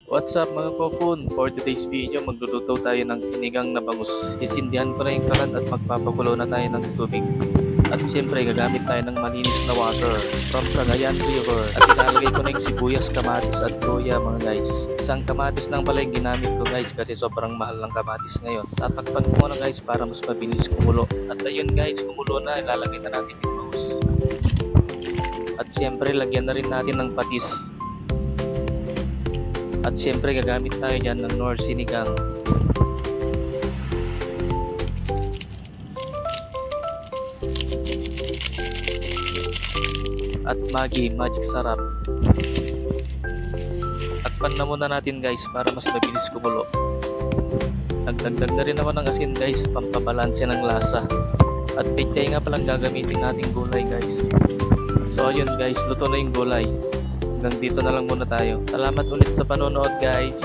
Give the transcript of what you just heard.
What's up mga kopon? For today's video, magluluto tayo ng sinigang na bangus. Isindihan ko na yung kalan at magpapakulo na tayo ng tubig. At siyempre, gagamit tayo ng malinis na water from Cagayan River. At ilalagay ko na yung sibuyas, kamatis at luya mga guys. Isang kamatis lang pala yung ginamit ko guys kasi sobrang mahal ng kamatis ngayon. Tatakpan ko muna guys para mas mabilis kumulo. At ayun guys, kumulo na. Ilalagay na natin yung bangus. At siyempre, lagyan na rin natin ng patis. At siyempre gagamit tayo dyan ng Knorr sinigang. At Maggi magic sarap. Takpan na muna natin guys para mas mabilis kumulo. Nagdagdag na rin naman ng asin guys, pampabalanse ng lasa. At pechay nga palang gagamitin nating gulay guys. So ayun guys, luto na yung gulay. Hanggang dito na lang muna tayo. Salamat ulit sa panonood guys.